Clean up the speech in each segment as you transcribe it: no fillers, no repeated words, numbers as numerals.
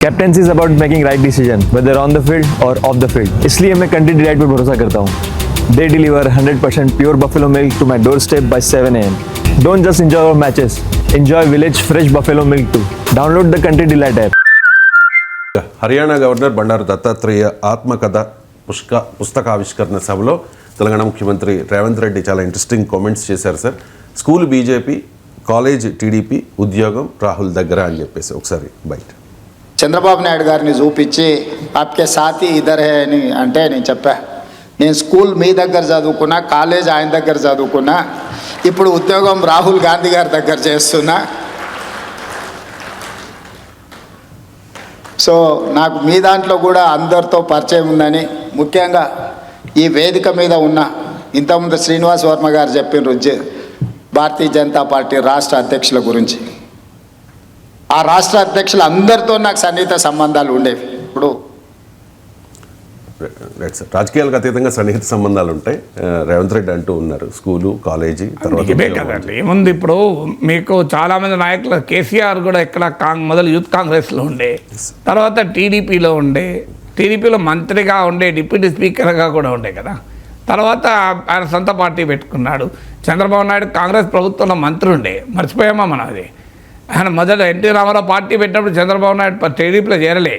Captaincy is about making right decision whether on the field और off the field. इसलिए मैं Country Delight पर भरोसा करता हूँ। They deliver 100% pure buffalo milk to my doorstep by 7 AM। Don't just enjoy our matches, enjoy village fresh buffalo milk too. Download the Country Delight app. Haryana governor Bandaru Dattatreya ఆత్మకథ పుస్తకావిష్కరణ సభలో తెలంగాణ ముఖ్యమంత్రి రేవంత్ రెడ్డి చాలా ఇంట్రెస్టింగ్ కామెంట్స్ చేశారు sir. School BJP, college TDP, ఉద్యోగం రాహుల్ దగ్గర అని చెప్పేసి ఒకసారి బయట చంద్రబాబు నాయుడు గారిని చూపించి ఆప్కే సాథీ ఇద్దరే అని అంటే నేను చెప్పా, నేను స్కూల్ మీ దగ్గర చదువుకున్నా, కాలేజ్ ఆయన దగ్గర చదువుకున్నా, ఇప్పుడు ఉద్యోగం రాహుల్ గాంధీ గారి దగ్గర చేస్తున్నా. సో నాకు మీ దాంట్లో కూడా అందరితో పరిచయం ఉందని, ముఖ్యంగా ఈ వేదిక మీద ఉన్న ఇంతకుముందు శ్రీనివాస్ వర్మ గారు చెప్పిన భారతీయ జనతా పార్టీ రాష్ట్ర అధ్యక్షుల గురించి. ఆ రాష్ట్ర అధ్యక్షులు అందరితో నాకు సన్నిహిత సంబంధాలు ఉండేవి. ఇప్పుడు రైట్ సార్, రాజకీయాలకు అతీతంగా సన్నిహిత సంబంధాలు ఉంటాయి. రేవంత్ రెడ్డి అంటూ ఉన్నారు స్కూలు, కాలేజీ తర్వాత కదండి. ఏముంది, ఇప్పుడు మీకు చాలామంది నాయకులు, కేసీఆర్ కూడా ఎక్కడ మొదలు యూత్ కాంగ్రెస్లో ఉండే, తర్వాత టీడీపీలో ఉండే, టీడీపీలో మంత్రిగా ఉండే, డిప్యూటీ స్పీకర్గా కూడా ఉండే కదా. తర్వాత ఆయన సొంత పార్టీ పెట్టుకున్నాడు. చంద్రబాబు నాయుడు కాంగ్రెస్ ప్రభుత్వంలో మంత్రి ఉండే, మర్చిపోయామా మనం అది. ఆయన మొదట ఎన్టీ రామారావు పార్టీ పెట్టినప్పుడు చంద్రబాబు నాయుడు టీడీపీలో చేరలే.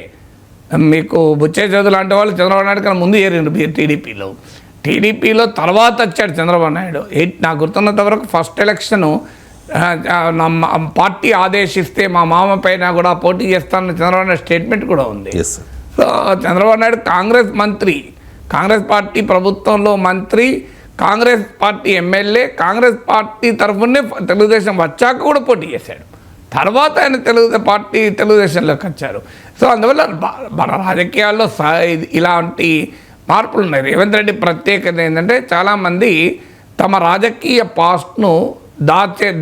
మీకు బుచ్చయ్య చౌదరి లాంటి వాళ్ళు చంద్రబాబు నాయుడు కన్నా ముందు చేరిండు టీడీపీలో తర్వాత వచ్చాడు చంద్రబాబు నాయుడు. నాకు గుర్తున్నంత వరకు ఫస్ట్ ఎలక్షను పార్టీ ఆదేశిస్తే మా మామ పైన కూడా పోటీ చేస్తానని చంద్రబాబు నాయుడు స్టేట్మెంట్ కూడా ఉంది. సో చంద్రబాబు నాయుడు కాంగ్రెస్ మంత్రి, కాంగ్రెస్ పార్టీ ప్రభుత్వంలో మంత్రి, Congress party MLA, Congress party తరఫునే తెలుగుదేశం వచ్చాక కూడా పోటీ చేశాడు. తర్వాత ఆయన తెలుగుదేశంలోకి వచ్చారు. సో అందువల్ల మన రాజకీయాల్లో ఇలాంటి మార్పులు ఉన్నాయి. రేవంత్ రెడ్డి ప్రత్యేకత ఏంటంటే, చాలామంది తమ రాజకీయ పాస్ట్ను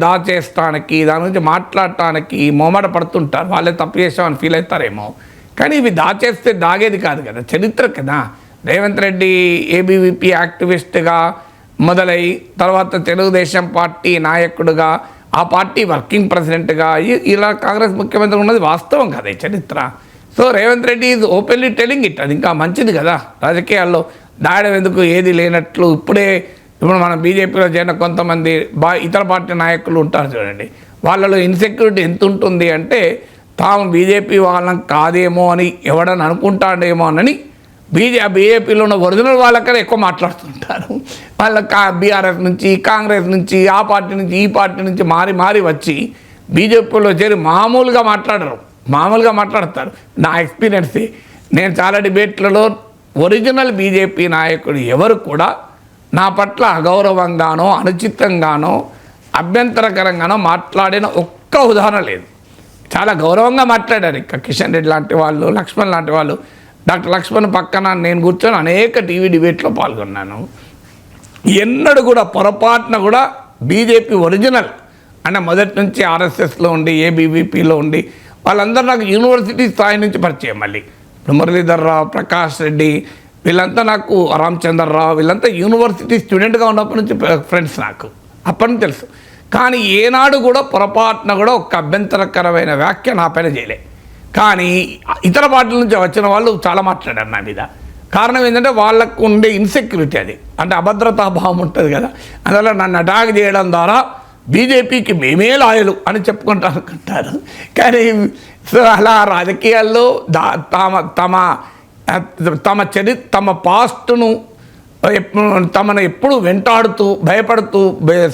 దాచేస్తానికి, దాని గురించి మాట్లాడటానికి మొహమాట పడుతుంటారు. వాళ్ళే తప్పు చేసామని ఫీల్ అవుతారేమో, కానీ ఇవి దాచేస్తే దాగేది కాదు కదా, చరిత్ర కదా. రేవంత్ రెడ్డి ఏబీవీపీ యాక్టివిస్ట్గా మొదలై తర్వాత తెలుగుదేశం పార్టీ నాయకుడుగా, ఆ పార్టీ వర్కింగ్ ప్రెసిడెంట్గా ఇలా కాంగ్రెస్ ముఖ్యమంత్రి ఉన్నది వాస్తవం కదా ఈ చరిత్ర. So Revanth Reddy is openly telling it. అది ఇంకా మంచిది కదా రాజకీయాల్లో దాయడం ఎందుకు, ఏది లేనట్లు. ఇప్పుడు మనం బీజేపీలో చేరిన కొంతమంది ఇతర పార్టీ నాయకులు ఉంటారు చూడండి, వాళ్ళలో ఇన్సెక్యూరిటీ ఎంత ఉంటుంది అంటే, తాము బీజేపీ వాళ్ళం కాదేమో అని ఎవడని అనుకుంటాడేమో అని బీజేపీలో ఉన్న ఒరిజినల్ వాళ్ళకన్నా ఎక్కువ మాట్లాడుతుంటారు. వాళ్ళ బీఆర్ఎస్ నుంచి, కాంగ్రెస్ నుంచి, ఆ పార్టీ నుంచి, ఈ పార్టీ నుంచి మారి వచ్చి బీజేపీలో చేరి మామూలుగా మాట్లాడతారు. నా ఎక్స్పీరియన్సే, నేను చాలా డిబేట్లలో ఒరిజినల్ బీజేపీ నాయకుడు ఎవరు కూడా నా పట్ల అగౌరవంగానో, అనుచితంగానో, అభ్యంతరకరంగానో మాట్లాడిన ఒక్క ఉదాహరణ లేదు. చాలా గౌరవంగా మాట్లాడారు. ఇంకా కిషన్ రెడ్డి లాంటి వాళ్ళు, లక్ష్మణ్ లాంటి వాళ్ళు, డాక్టర్ లక్ష్మణ్ పక్కన నేను కూర్చొని అనేక టీవీ డిబేట్లో పాల్గొన్నాను. ఎన్నడూ కూడా పొరపాటున కూడా బీజేపీ ఒరిజినల్ అంటే మొదటి నుంచి ఆర్ఎస్ఎస్లో ఉండి, ఏబీవీపీలో ఉండి వాళ్ళందరూ నాకు యూనివర్సిటీ స్థాయి నుంచి పరిచయం. మళ్ళీ ఇప్పుడు మురళీధర్ రావు, ప్రకాష్ రెడ్డి, వీళ్ళంతా నాకు, రామచంద్రరావు, వీళ్ళంతా యూనివర్సిటీ స్టూడెంట్గా ఉన్నప్పటి నుంచి ఫ్రెండ్స్ నాకు, అప్పటి నుంచి తెలుసు. కానీ ఏనాడు కూడా పొరపాటున కూడా ఒక అభ్యంతరకరమైన వ్యాఖ్య నా పైన చేయలే. కానీ ఇతర పార్టీల నుంచి వచ్చిన వాళ్ళు చాలా మాట్లాడారు నా మీద. కారణం ఏంటంటే వాళ్ళకు ఉండే ఇన్సెక్యూరిటీ, అది అంటే అభద్రతాభావం ఉంటుంది కదా. అందువల్ల నన్ను అటాక్ చేయడం ద్వారా బీజేపీకి మేమే లాయలు అని చెప్పుకుంటారు. కానీ సో అలా రాజకీయాల్లో తమ పాస్ట్ను తమను ఎప్పుడు వెంటాడుతూ, భయపడుతూ,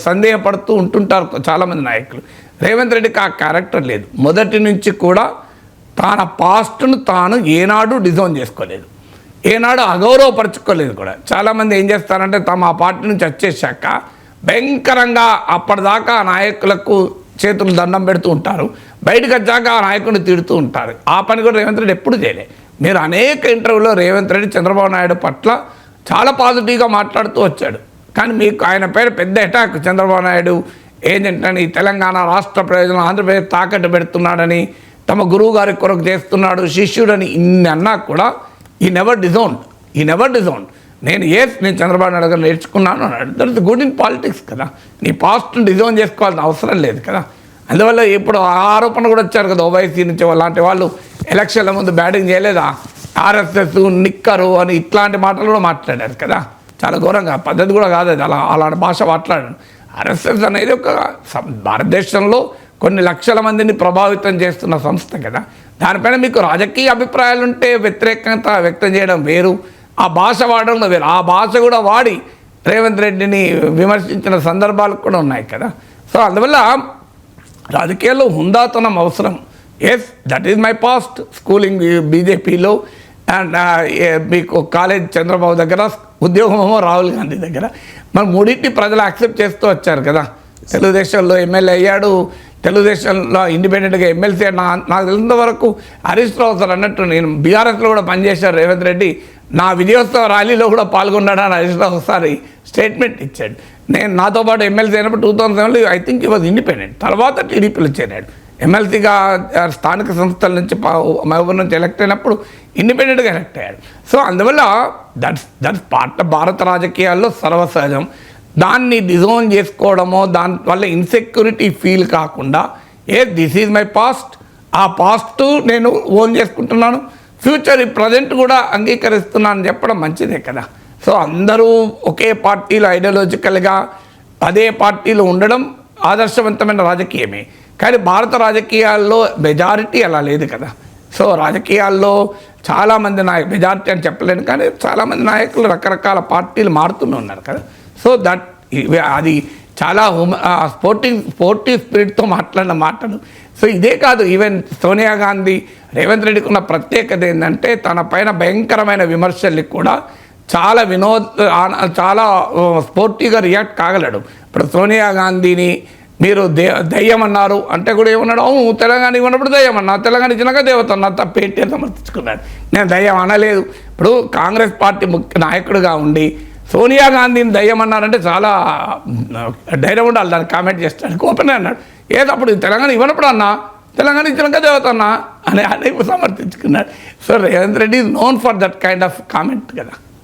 సందేహపడుతూ ఉంటుంటారు చాలామంది నాయకులు. రేవంత్ రెడ్డికి ఆ క్యారెక్టర్ లేదు. మొదటి నుంచి కూడా తన పాస్ట్ను తాను ఏనాడు డిజోన్ చేసుకోలేదు, ఏనాడు అగౌరవపరచుకోలేదు కూడా. చాలామంది ఏం చేస్తారంటే, తమ ఆ పార్టీ నుంచి వచ్చేసాక భయంకరంగా అప్పటిదాకా ఆ నాయకులకు చేతులు దండం పెడుతూ ఉంటారు, బయటకు వచ్చాక ఆ నాయకుడిని తిడుతూ ఉంటారు. ఆ పని కూడా రేవంత్ రెడ్డి ఎప్పుడు చేయలే. మీరు అనేక ఇంటర్వ్యూలో రేవంత్ రెడ్డి చంద్రబాబు నాయుడు పట్ల చాలా పాజిటివ్గా మాట్లాడుతూ వచ్చాడు. కానీ మీకు ఆయన పేరు పెద్ద అటాక్. చంద్రబాబు నాయుడు ఏంటంటే, ఈ తెలంగాణ రాష్ట్ర ప్రయోజనం ఆంధ్రప్రదేశ్ తాకట్టు పెడుతున్నాడని, తమ గురువు గారి కొరకు చేస్తున్నాడు, శిష్యుడని ఇన్ని అన్నా కూడా ఈ నెవర్ డిజోన్. నేను చంద్రబాబు నాయుడు గారు నేర్చుకున్నాను అన్నాడు. That is good in politics కదా. నీ పాస్ట్ని డిజోన్ చేసుకోవాల్సిన అవసరం లేదు కదా. అందువల్ల ఇప్పుడు ఆరోపణ కూడా వచ్చారు కదా, ఓవైసీ నుంచి అలాంటి వాళ్ళు ఎలక్షన్ల ముందు బ్యాటింగ్ చేయలేదా? ఆర్ఎస్ఎస్ నిక్కరు అని ఇట్లాంటి మాటలు కూడా మాట్లాడారు కదా. చాలా ఘోరంగా, పద్ధతి కూడా కాదు అది, అలాంటి భాష మాట్లాడాను. ఆర్ఎస్ఎస్ అనేది ఒక భారతదేశంలో కొన్ని లక్షల మందిని ప్రభావితం చేస్తున్న సంస్థ కదా. దానిపైన మీకు రాజకీయ అభిప్రాయాలు ఉంటే వ్యతిరేకత వ్యక్తం చేయడం వేరు, ఆ భాష వాడడం వేరు. ఆ భాష కూడా వాడి రేవంత్ రెడ్డిని విమర్శించిన సందర్భాలు కూడా ఉన్నాయి కదా. సో అందువల్ల రాజకీయాల్లో హుందాతనం అవసరం. Yes, that is my past. Schooling బీజేపీలో అండ్ మీకు కాలేజ్ చంద్రబాబు దగ్గర, ఉద్యోగమేమో రాహుల్ గాంధీ దగ్గర. మరి మూడింటిని ప్రజలు యాక్సెప్ట్ చేస్తూ వచ్చారు కదా. తెలుగుదేశంలో ఎమ్మెల్యే అయ్యాడు, తెలుగుదేశంలో ఇండిపెండెంట్గా ఎమ్మెల్సీ. నాకు తెలిసినంత వరకు హరీష్ రావు సార్ అన్నట్టు నేను బీఆర్ఎస్లో కూడా పనిచేశారు రేవంత్ రెడ్డి, నా విజయోత్సవ ర్యాలీలో కూడా పాల్గొన్నాడని హరీష్ రావు ఒకసారి స్టేట్మెంట్ ఇచ్చాడు. నేను నాతో పాటు ఎమ్మెల్సీ అయినప్పుడు 2007లో ఐ థింక్ ఈ వాజ్ ఇండిపెండెంట్, తర్వాత టీడీపీలో చేరాడు. ఎమ్మెల్సీగా స్థానిక సంస్థల నుంచి మహబూబ్ నుంచి ఎలక్ట్ అయినప్పుడు ఇండిపెండెంట్గా ఎలక్ట్ అయ్యాడు. సో అందువల్ల దట్స్ పార్ట్ భారత రాజకీయాల్లో సర్వసహజం. దాన్ని డిజోన్ చేసుకోవడమో దానివల్ల ఇన్సెక్యూరిటీ ఫీల్ కాకుండా, దిస్ ఈజ్ మై పాస్ట్, ఆ పాస్ట్ నేను ఓన్ చేసుకుంటున్నాను, ఫ్యూచర్ ఈ ప్రజెంట్ కూడా అంగీకరిస్తున్నాను చెప్పడం మంచిదే కదా. సో అందరూ ఒకే పార్టీలో ఐడియాలజికల్గా అదే పార్టీలో ఉండడం ఆదర్శవంతమైన రాజకీయమే. కానీ భారత రాజకీయాల్లో మెజారిటీ అలా లేదు కదా. సో రాజకీయాల్లో చాలామంది మెజారిటీ అని చెప్పలేను, కానీ చాలామంది నాయకులు రకరకాల పార్టీలు మారుతూనే ఉన్నారు కదా. సో అది చాలా స్పోర్టివ్ స్పిరిట్తో మాట్లాడిన మాటలు. సో ఇదే కాదు, ఈవెన్ సోనియా గాంధీ రేవంత్ రెడ్డికి ఉన్న ప్రత్యేకత ఏంటంటే తన పైన భయంకరమైన విమర్శల్ని కూడా చాలా చాలా స్పోర్టివ్గా రియాక్ట్ కాగలడు. ఇప్పుడు సోనియా గాంధీని మీరు దయ్యం అన్నారు అంటే కూడా ఏమన్నాడు, అవును తెలంగాణ ఇవ్వనప్పుడు దయ్యం అన్నా, తెలంగాణ ఇచ్చినాక దేవత అన్నా, తప్పేంటి అని సమర్థించుకున్నాడు. నేను దయ్యం అనలేదు. ఇప్పుడు కాంగ్రెస్ పార్టీ ముఖ్య నాయకుడిగా ఉండి సోనియా గాంధీని దయ్యం అన్నారంటే చాలా ధైర్యం ఉండాలి దాన్ని కామెంట్ చేస్తాడు. ఓపెన్ అన్నాడు, ఏదప్పుడు తెలంగాణ ఇవ్వనప్పుడు అన్నా, తెలంగాణ ఇచ్చినాక దేవత అన్నా అని సమర్థించుకున్నాడు. So Revanth Reddy is known for that kind of comment కదా.